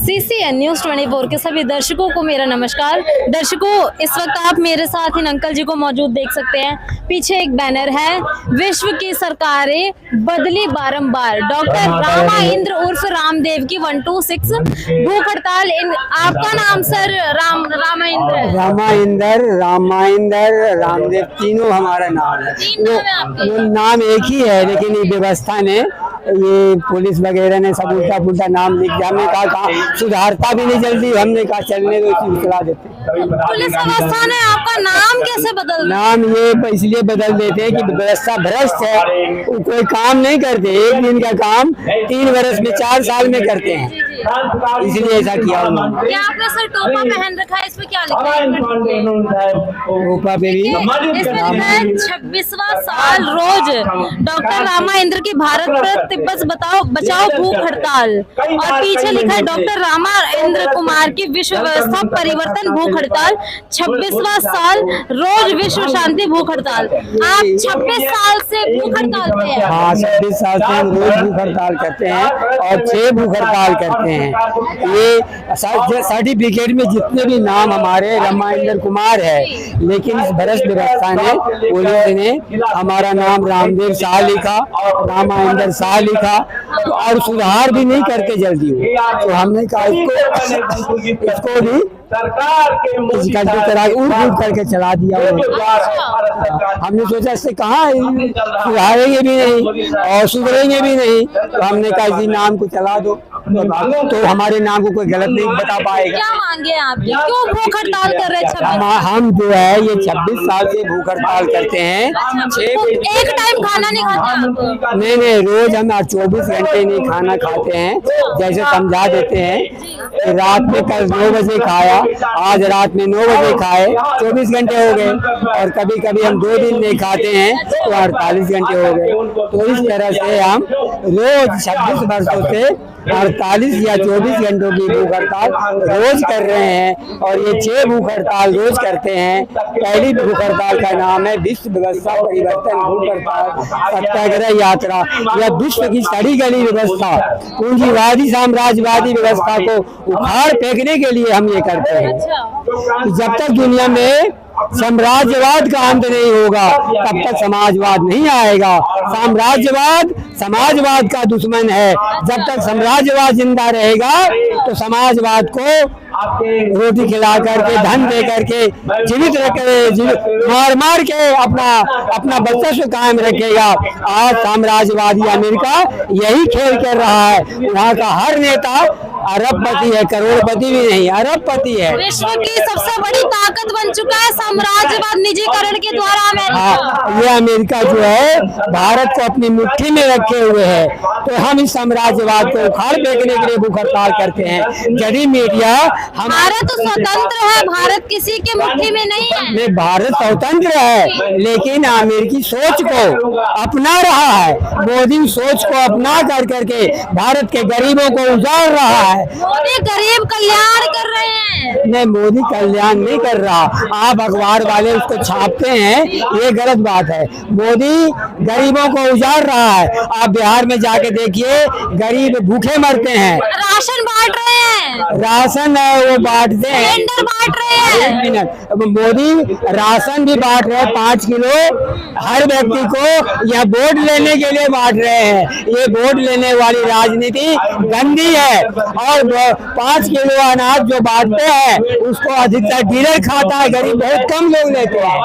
CCN news 24 के सभी दर्शकों को मेरा नमस्कार। दर्शकों, इस वक्त आप मेरे साथ इन अंकल जी को मौजूद देख सकते हैं। पीछे एक बैनर है, विश्व की सरकारें बदली बारंबार, डॉक्टर रामा इंद्र उर्फ रामदेव की 126 भूख हड़ताल। आपका नाम सर? रामा इंद्र रामदेव, तीनों हमारा नाम है। वो नाम एक ही है, लेकिन ये व्यवस्था ने, ये पुलिस वगैरह ने सब उल्टा पुल्टा नाम लिख दिया। हमने कहा सुधारता भी नहीं जल्दी, हमने कहा चलने दो, इसी चला देते। पुलिस व्यवस्था ने आपका नाम कैसे बदल? नाम ये इसलिए बदल देते हैं कि व्यवस्था भ्रष्ट है, वो कोई काम नहीं करते। एक दिन का काम 3 वर्ष में 4 साल में करते हैं, इसलिए ऐसा किया उन्होंने। क्या आपने सर टोपा पहन रखा है? इसमें क्या लिखा है? टोपा पे भी इसमें लिखा है 26वां साल रोज डॉक्टर रामा इंद्र की भारत पर तिब्बत बचाओ भूख हड़ताल, और पीछे लिखा है डॉक्टर रामा इंद्र कुमार की विश्व व्यवस्था परिवर्तन भूख हड़ताल, 26वां साल रोज विश्व शांति भूख हड़ताल। आप 26 साल से भूख हड़ताल पे हैं? हाँ, 26 साल से हम रोज भूख हड़ताल करते हैं और 6 भूख हड़ताल करते हैं। ये सर्टिफिकेट में जितने भी नाम हमारे रामा इंद्र कुमार है, लेकिन इस भ्रष्ट व्यवस्था ने, पुलिस ने हमारा नाम रामदेव शाह लिखा, रामा इंद्र शाह लिखा, तो और सुधार भी नहीं करते जल्दी। तो हमने कहा इसको भी सरकार के उड़ करके चला दिया। हमने सोचा इससे कहाँ सुधारेंगे भी नहीं और सुधरेंगे भी नहीं, तो हमने कहा इसी नाम को चला दो, तो हमारे नाम को कोई गलत नहीं बता पाएगा। क्या मांगे आप? क्यों भूख हड़ताल कर रहे हैं? हम जो है ये 26 साल से भूख हड़ताल करते हैं। एक टाइम खाना नहीं खाते? नहीं, रोज हम 24 घंटे नहीं खाना खाते हैं, जैसे समझा देते हैं। रात में कल 9 बजे खाया, आज रात में 9 बजे खाए, 24 घंटे हो गए। और कभी कभी हम 2 दिन नहीं खाते हैं तो 48 घंटे हो गए। तो इस तरह से हम रोज 26 वर्षों से 48 या 24 घंटों की भूख हड़ताल रोज कर रहे हैं, और ये 6 भूख हड़ताल रोज करते हैं। पहली भूख हड़ताल का नाम है विश्व व्यवस्था परिवर्तन भूख हड़ताल सत्याग्रह यात्रा। यह विश्व की सड़ी गली व्यवस्था, पूंजीवादी साम्राज्यवादी व्यवस्था को उखाड़ फेंकने के लिए हम ये करते हैं। जब तक दुनिया में साम्राज्यवाद का अंत नहीं होगा, तब तक समाजवाद नहीं आएगा। साम्राज्यवाद समाजवाद का दुश्मन है। जब तक साम्राज्यवाद जिंदा रहेगा, तो समाजवाद को रोटी खिला करके, धन दे करके, जीवित रखे, मार के अपना वर्चस्व कायम रखेगा। आज साम्राज्यवादी अमेरिका यही खेल कर रहा है। वहाँ का हर नेता अरबपति है, करोड़पति भी नहीं, अरबपति है। विश्व की सबसे बड़ी ताकत बन चुका है साम्राज्यवाद निजीकरण के द्वारा अमेरिका। ये अमेरिका जो है भारत को अपनी मुट्ठी में रखे हुए है। तो हम इस साम्राज्यवाद को उखाड़ फेंकने के लिए भूख हड़ताल करते हैं। यदि मीडिया भारत तो स्वतंत्र है, भारत किसी के मुट्ठी में नहीं है। भारत स्वतंत्र है, लेकिन अमेरिकी सोच को अपना रहा है। मोदी सोच को अपना करके भारत के गरीबों को उजाड़ रहा है। मोदी गरीब कल्याण कर रहे हैं। नहीं, मोदी कल्याण नहीं कर रहा। आप अखबार वाले उसको छापते हैं, ये गलत बात है। मोदी गरीबों को उजाड़ रहा है। आप बिहार में जाके देखिए, गरीब भूखे मरते हैं। राशन बांट रहे हैं, राशन वो बांटते हैं, सिलेंडर बांट रहे हैं। मोदी राशन भी बांट रहे हैं, 5 किलो हर व्यक्ति को। यह वोट लेने के लिए बांट रहे हैं। ये वोट लेने वाली राजनीति गंदी है। और 5 किलो अनाज जो बांटते हैं, उसको अधिकतर डीलर खाता है, गरीब बहुत कम लोग लेते हैं।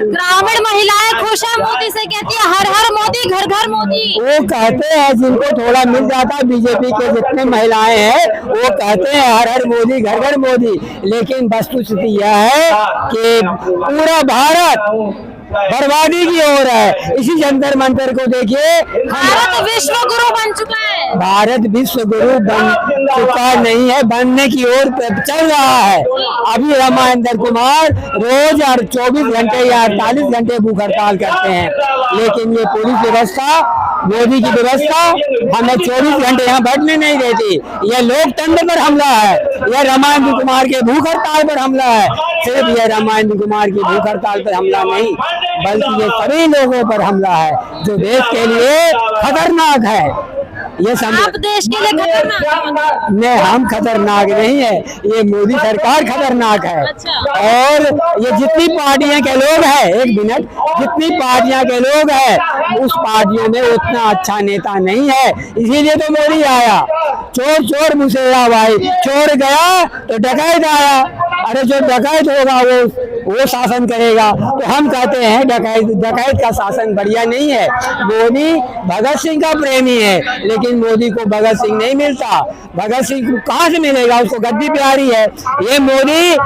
ग्रामीण महिलाएं खुश है मोदी से, कहती है हर हर मोदी, घर घर मोदी। वो कहते हैं जिनको थोड़ा मिल जाता है, बीजेपी के जितने महिलाएं हैं वो कहते हैं हर हर मोदी, घर घर मोदी। लेकिन वस्तुस्थिति यह है कि पूरा भारत बर्बादी की ओर है। इसी जंतर मंतर को देखिए, भारत विश्व गुरु बन चुका है। भारत विश्व गुरु बन चुका नहीं है, बनने की ओर चल रहा है। अभी रामा इंद्र कुमार रोज 24 घंटे या 48 घंटे भूख हड़ताल करते हैं, लेकिन ये पुलिस व्यवस्था, मोदी की व्यवस्था हमें 24 घंटे यहाँ बैठने नहीं देती। यह लोकतंत्र पर हमला है, यह रामा इंद्र कुमार के भूख हड़ताल पर हमला है। सिर्फ यह रामा इंद्र कुमार की भूख हड़ताल पर हमला नहीं, बल्कि ये सभी लोगों पर हमला है जो देश के लिए खतरनाक है। ये आप देश के लिए खतरनाक हैं। नहीं, हम खतरनाक नहीं है, ये मोदी सरकार खतरनाक है। अच्छा। और ये जितनी पार्टियां के लोग हैं, एक मिनट, जितनी पार्टियां के लोग हैं उस पार्टियों में उतना अच्छा नेता नहीं है, इसीलिए तो मोदी आया। चोर चोर मुसेरा भाई, चोर गया तो डकैत आया। अरे जो डकैत होगा वो शासन करेगा। तो हम कहते हैं डकैत का शासन बढ़िया नहीं है। मोदी भगत सिंह का प्रेमी है, लेकिन मोदी को भगत सिंह नहीं मिलता। भगत सिंह को कहाँ से मिलेगा, उसको गद्दी प्यारी है। ये मोदी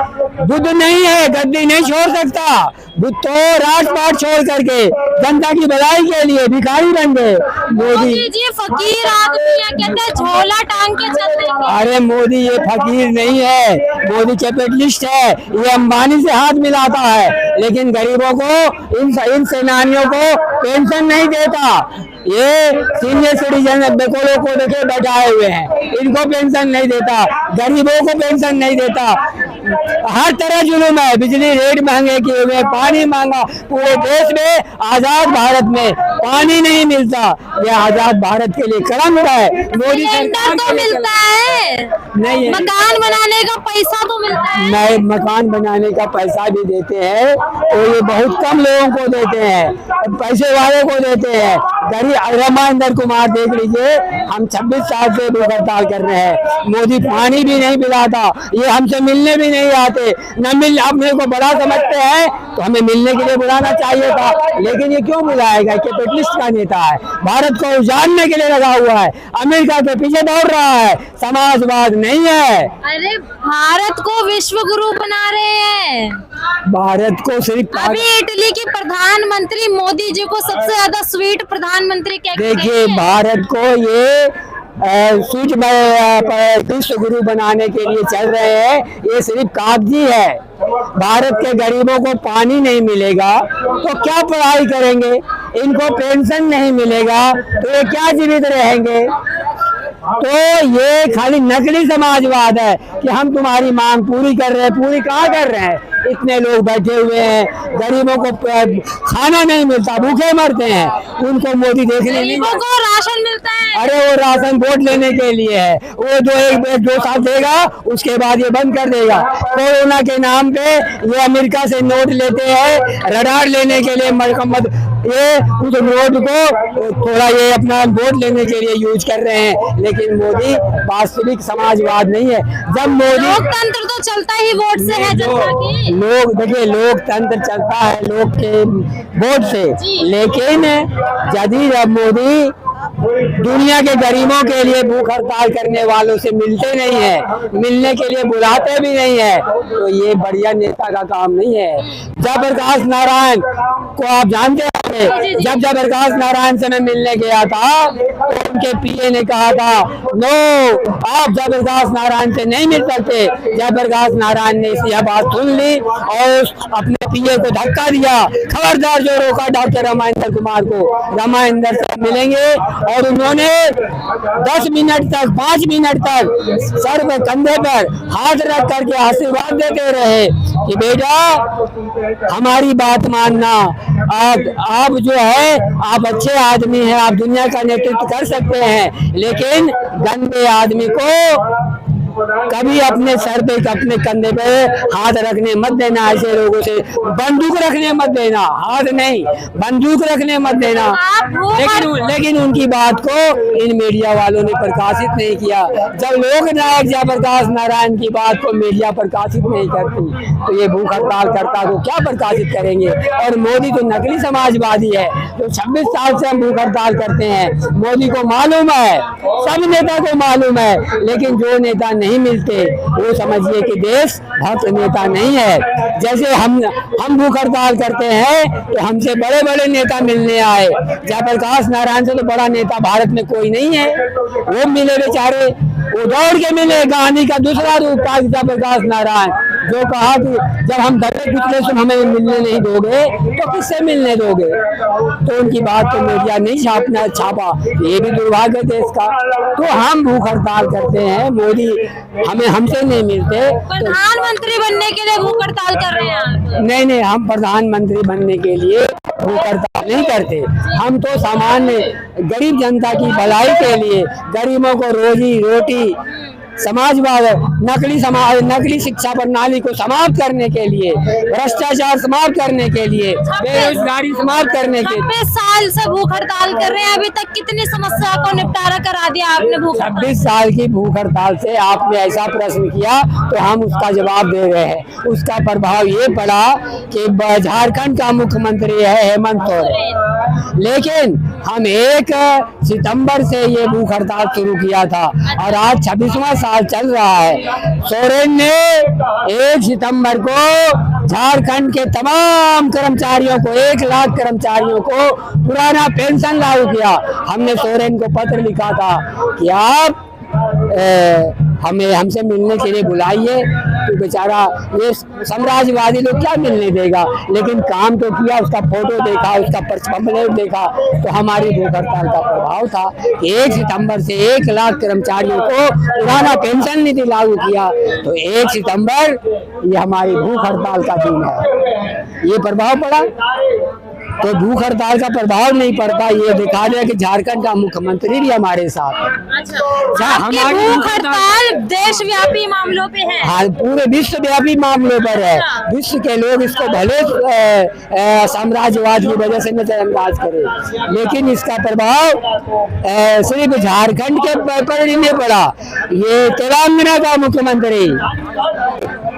बुद्ध नहीं है, गद्दी नहीं छोड़ सकता। बुद्ध तो राजपाट छोड़ करके जनता की भलाई के लिए भिखारी बन गए। मोदी जी फकीर आदमी है, कहते हैं झोला टांग के चलते हैं। अरे मोदी ये फकीर नहीं है, मोदी कैपिटलिस्ट है। ये अंबानी से हाथ मिलाता है, लेकिन गरीबों को, इन सेनानियों को पेंशन नहीं देता। ये सीनियर सिटीजन बेकोलों को देखे बैठाए हुए हैं, इनको पेंशन नहीं देता, गरीबों को पेंशन नहीं देता। हर तरह जुल्म है, बिजली रेट महंगे किए हुए, पानी महंगा। पूरे देश में, आजाद भारत में पानी नहीं मिलता। ये आजाद भारत के लिए कलंक है। मोदी सरकार तो मिलता है नहीं, मकान बनाने का पैसा तो मिलता है। नए मकान बनाने का पैसा भी देते हैं, तो ये बहुत कम लोगों को देते हैं, पैसे वाले को देते हैं। गरीब रमा इंदर कुमार देख लीजिए, हम 26 साल से भूख हड़ताल कर रहे हैं, मोदी पानी भी नहीं पिलाता, ये हमसे मिलने भी नहीं आते। न मिल, अपने को बड़ा समझते हैं तो हमें मिलने के लिए बुलाना चाहिए था, लेकिन ये क्यों बुलाएगा? कैपिटलिस्ट का नेता है, भारत को उजाड़ने के लिए लगा हुआ है, अमेरिका के पीछे दौड़ रहा है, समाजवाद नहीं है। अरे भारत को विश्व गुरु बना रहे हैं। भारत को सिर्फ, अभी इटली के प्रधानमंत्री मोदी जी को सबसे ज्यादा स्वीट प्रधानमंत्री कहते हैं। देखिए, भारत को ये सूझ विश्व गुरु बनाने के लिए चल रहे हैं, ये सिर्फ कागजी है। भारत के गरीबों को पानी नहीं मिलेगा तो क्या पढ़ाई करेंगे, इनको पेंशन नहीं मिलेगा तो ये क्या जीवित रहेंगे? तो ये खाली नकली समाजवाद है कि हम तुम्हारी मांग पूरी कर रहे हैं। पूरी कहाँ कर रहे हैं? इतने लोग बैठे हुए हैं, गरीबों को खाना नहीं मिलता, भूखे मरते हैं, उनको मोदी देखने नहीं, गरीबों को राशन मिलता है। अरे वो राशन वोट लेने के लिए है, वो जो 1-2 साल देगा उसके बाद ये बंद कर देगा। कोरोना के नाम पे ये अमेरिका से नोट लेते हैं, रडार लेने के लिए, ये उस नोट को थोड़ा ये अपना वोट लेने के लिए यूज कर रहे हैं, लेकिन मोदी वास्तविक समाजवाद नहीं है। जब मोदी, लोकतंत्र तो चलता ही वोट से है जनता की। लोग देखिए, लोकतंत्र चलता है लोग के वोट से, लेकिन यदि जब मोदी दुनिया के गरीबों के लिए भूख हड़ताल करने वालों से मिलते नहीं है, मिलने के लिए बुलाते भी नहीं है, तो ये बढ़िया नेता का काम नहीं है। जयप्रकाश नारायण को आप जानते हैं, जब जयप्रकाश नारायण से मैं मिलने गया था तो उनके पीए ने कहा था, नो, आप जयप्रकाश नारायण से नहीं मिल सकते। जयप्रकाश नारायण ने यह बात सुन ली और अपने पीए को धक्का दिया, खबरदार जो रोका डॉक्टर रमा इंदर कुमार को, रमा इंदर से मिलेंगे। और उन्होंने 10 मिनट तक, 5 मिनट तक सर पे, कंधे पर हाथ रख करके आशीर्वाद देते रहे कि बेटा हमारी बात मानना, आप जो है, आप अच्छे आदमी हैं, आप दुनिया का नेतृत्व कर सकते हैं, लेकिन गंदे आदमी को कभी अपने सर पे, अपने कंधे पे हाथ रखने मत देना। ऐसे लोगों से बंदूक रखने मत देना, हाथ नहीं, बंदूक रखने मत देना। लेकिन उनकी बात को इन मीडिया वालों ने प्रकाशित नहीं किया। जब लोक नायक जयप्रकाश नारायण की बात को मीडिया प्रकाशित नहीं करती, तो ये भूख हड़ताल करता तो क्या प्रकाशित करेंगे? और मोदी तो नकली समाजवादी है, जो 26 साल से हम भूख हड़ताल करते हैं। मोदी को मालूम है, सब नेता को मालूम है, लेकिन जो नेता नहीं मिलते वो समझिए कि देश भक्त नेता नहीं है। जैसे हम भूख हड़ताल करते हैं तो हमसे बड़े बड़े नेता मिलने आए। जयप्रकाश नारायण से तो बड़ा नेता भारत में कोई नहीं है, वो मिले बेचारे, वो दौड़ के मिले। गांधी का दूसरा रूप था जयप्रकाश नारायण, जो कहा कि जब हम दबे कुचले से हमें मिलने नहीं दोगे तो किससे मिलने दोगे? तो उनकी बात को मीडिया नहीं छापा, ये भी दुर्भाग्य देश का। तो हम भूख हड़ताल करते हैं, मोदी हमसे नहीं मिलते। प्रधानमंत्री बनने के लिए भूख हड़ताल कर रहे हैं आप? नहीं, हम प्रधानमंत्री बनने के लिए भूख हड़ताल नहीं करते। हम तो सामान्य गरीब जनता की भलाई के लिए, गरीबों को रोजी रोटी, समाजवाद, नकली शिक्षा प्रणाली को समाप्त करने के लिए, भ्रष्टाचार समाप्त करने के लिए, बेरोजगारी समाप्त करने के लिए 26 साल से भूख हड़ताल कर रहे हैं। अभी तक कितनी समस्या को निपटारा करा दिया आपने भूख 26 साल की भूख हड़ताल से आपने ऐसा प्रश्न किया तो हम उसका जवाब दे रहे हैं। उसका प्रभाव ये पड़ा कि झारखंड का मुख्यमंत्री है हेमंत सोरेन, लेकिन हम 1 सितंबर से ये भूख हड़ताल शुरू किया था और आज 26वां साल चल रहा है। सोरेन ने 1 सितंबर को झारखंड के तमाम कर्मचारियों को, 1 लाख कर्मचारियों को पुराना पेंशन लागू किया। हमने सोरेन को पत्र लिखा था कि आप हमें हमसे मिलने के लिए बुलाइए, तो बेचारा ये साम्राज्यवादी लोग क्या मिलने देगा, लेकिन काम तो किया। उसका फोटो देखा, उसका पंपलेट देखा, तो हमारी भूख हड़ताल का प्रभाव था कि 1 सितंबर से 1 लाख कर्मचारियों को पुराना पेंशन नीति लागू किया। तो 1 सितंबर ये हमारी भूख हड़ताल का दिन है, ये प्रभाव पड़ा। तो भूख हड़ताल का प्रभाव नहीं पड़ता, ये दिखा दिया कि झारखंड का मुख्यमंत्री भी हमारे साथ है। हमारी भूख हड़ताल देशव्यापी मामलों पे है। हाँ, पूरे विश्वव्यापी मामलों पर है। विश्व के लोग इसको भले साम्राज्यवाद की वजह से नजरअंदाज करें, लेकिन इसका प्रभाव सिर्फ झारखंड के पर ही नहीं पड़ा। ये तेलंगाना का मुख्यमंत्री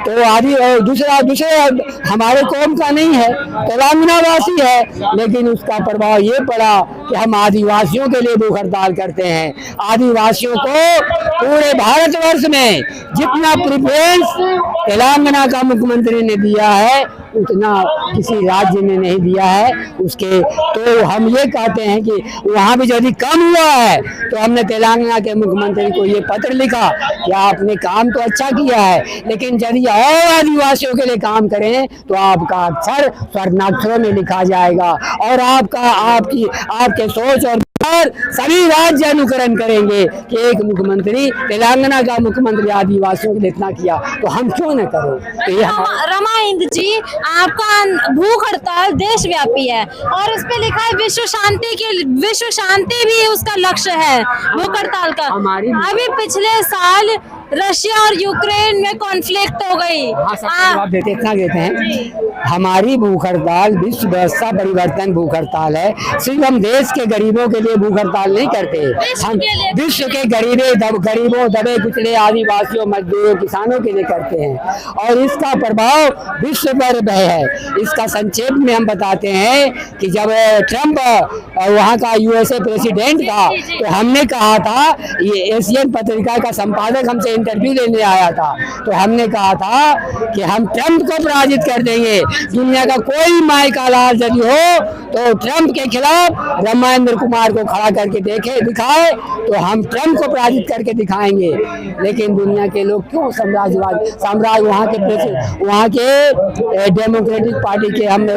तो आदि दूसरे हमारे कौम का नहीं है, तेलंगाना वासी है, लेकिन उसका प्रभाव ये पड़ा कि हम आदिवासियों के लिए भूख हड़ताल करते हैं। आदिवासियों को पूरे भारतवर्ष में जितना प्रेफरेंस तेलंगाना का मुख्यमंत्री ने दिया है उतना किसी राज्य ने नहीं दिया है उसके। तो हम ये कहते हैं कि वहाँ भी यदि कम हुआ है तो हमने तेलंगाना के मुख्यमंत्री को ये पत्र लिखा कि आपने काम तो अच्छा किया है, लेकिन यदि और आदिवासियों के लिए काम करें तो आपका अक्षर स्वर्णाक्षरों में लिखा जाएगा और आपके सोच और सभी राज्य अनुकरण करेंगे कि एक मुख्यमंत्री तेलंगाना का मुख्यमंत्री आदिवासियों के लिए इतना किया, तो हम क्यों न करें। तो रमा इंद जी, आपका भूख हड़ताल देशव्यापी है और इस पे लिखा है विश्व शांति भी उसका लक्ष्य है भूख हड़ताल का। अभी पिछले साल रशिया और यूक्रेन में कॉन्फ्लिक्ट हो गई। इतना देते हैं, हमारी भूख हड़ताल विश्व व्यवस्था परिवर्तन भूख हड़ताल है। सिर्फ हम देश के गरीबों के लिए भूख हड़ताल नहीं करते, हम विश्व के गरीबों दबे कुचले आदिवासियों, मजदूरों, किसानों के लिए करते हैं और इसका प्रभाव विश्व पर है। इसका संक्षेप में हम बताते हैं कि जब ट्रंप वहाँ का यूएसए प्रेसिडेंट था तो हमने कहा था, ये एशियन पत्रिका का संपादक हमसे इंटरव्यू लेने आया था, तो हमने कहा था कि हम ट्रंप को पराजित कर देंगे। दुनिया का कोई माई का लाल यदि हो तो ट्रंप के खिलाफ रामेंद्र कुमार को खड़ा करके दिखाए तो हम ट्रंप को पराजित करके दिखाएंगे। लेकिन दुनिया के लोग क्यों साम्राज्य वहाँ के डेमोक्रेटिक पार्टी के हमने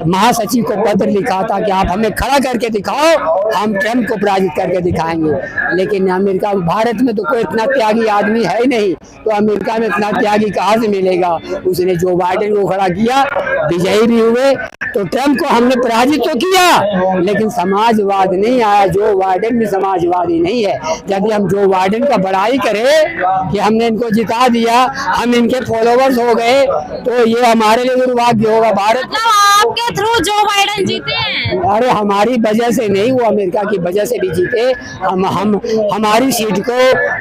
महासचिव को पत्र लिखा था कि आप हमें खड़ा करके दिखाओ, हम ट्रंप को पराजित करके दिखाएंगे। लेकिन अमेरिका, भारत में तो कोई इतना त्यागी आदमी है ही नहीं, तो अमेरिका में इतना त्यागी कहाँ से मिलेगा। उसने जो बाइडेन को खड़ा किया, विजयी भी हुए, तो ट्रंप को हमने पराजित तो किया, लेकिन समाजवाद नहीं आया। जो बाइडेन भी समाजवादी नहीं है। यदि हम जो बाइडेन का बड़ाई करें कि हमने इनको जिता दिया, हम इनके फॉलोवर्स हो गए, तो ये हमारे लिए दुर्भाग्य होगा। भारत आपके थ्रू जो बाइडेन जीते हैं, अरे हमारी वजह से नहीं, वो अमेरिका की वजह से भी जीते। हम हमारी सीट को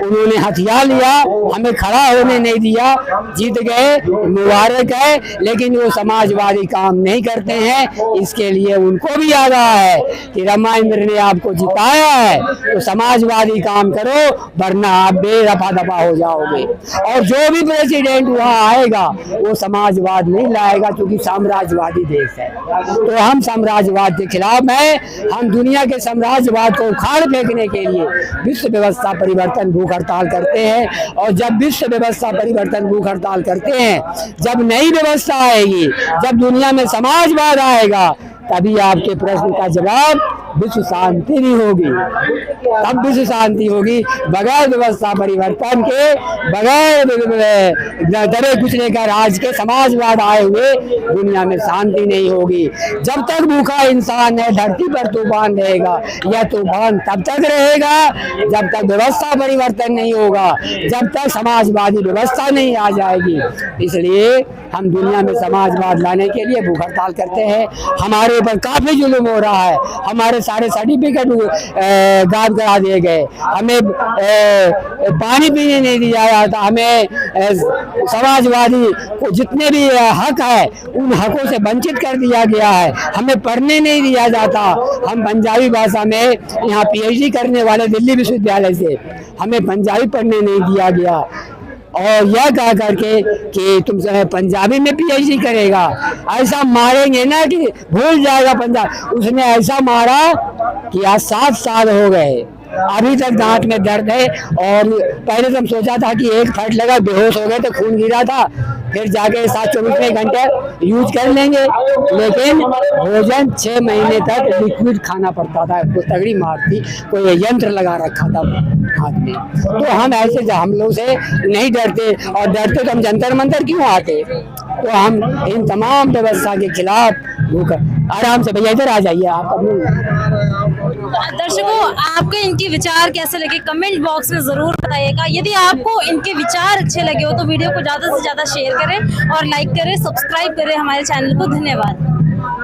उन्होंने हथियार लिया, हमें खड़ा होने नहीं दिया, जीत गए, मुबारक है। लेकिन वो समाजवादी काम नहीं करते हैं, इसके लिए उनको भी याद आया है कि रामेंद्र ने आपको जिताया है तो समाजवादी काम करो, वरना आप बेरफा दफा हो जाओगे। और जो भी प्रेसिडेंट वहाँ आएगा वो समाजवाद नहीं लाएगा, क्योंकि साम्राज्यवादी देश है। तो हम साम्राज्यवाद के खिलाफ हैं। हम दुनिया के साम्राज्यवाद को उखाड़ फेंकने के लिए विश्व व्यवस्था परिवर्तन भूख हड़ताल करते हैं। और जब विश्व व्यवस्था परिवर्तन भूख हड़ताल करते हैं, जब नई व्यवस्था आएगी, जब दुनिया में समाजवाद आएगा, तभी आपके प्रश्न का जवाब विश्व शांति नहीं होगी। तब विश्व शांति होगी। बगैर व्यवस्था परिवर्तन के, बगैर दबे कुचले का राज के समाजवाद आए हुए दुनिया में शांति नहीं होगी। जब तक भूखा इंसान है धरती पर तूफान रहेगा। यह तूफान तब तक रहेगा जब तक व्यवस्था परिवर्तन नहीं होगा, जब तक समाजवादी व्यवस्था नहीं आ जाएगी। इसलिए हम दुनिया में समाजवाद लाने के लिए भूख हड़ताल करते हैं। हमारे ऊपर काफी जुल्म हो रहा है। हमारे सारे सर्टिफिकेट गायब करा दिए गए। हमें पानी पीने नहीं दिया जाता। हमें समाजवादी को जितने भी हक है उन हकों से वंचित कर दिया गया है। हमें पढ़ने नहीं दिया जाता। हम पंजाबी भाषा में यहाँ PhD करने वाले दिल्ली विश्वविद्यालय से हमें पंजाबी पढ़ने नहीं दिया गया, और यह कह करके कि तुम पंजाबी में PhD करेगा। ऐसा मारेंगे ना कि भूल जाएगा पंजाब। उसने ऐसा मारा कि आज 7 साल हो गए, अभी तक दांत में दर्द है। और पहले तो हम सोचा था कि एक फट लगा, बेहोश हो गए तो खून गिरा था, फिर जाके 7-24 घंटे यूज कर लेंगे। लेकिन भोजन 6 महीने तक लिक्विड खाना पड़ता था। तगड़ी मार थी, कोई यंत्र लगा रखा था हाथ में। तो हम ऐसे हम लोग से नहीं डरते, और डरते तो हम जंतर मंतर क्यों आते। तो हम इन तमाम व्यवस्था के खिलाफ आराम से, भैया इधर आ जाइए आप। दर्शकों, आपके इनके विचार कैसे लगे कमेंट बॉक्स में जरूर बताइएगा। यदि आपको इनके विचार अच्छे लगे हो तो वीडियो को ज्यादा से ज्यादा शेयर करें और लाइक करें, सब्सक्राइब करें हमारे चैनल को। धन्यवाद।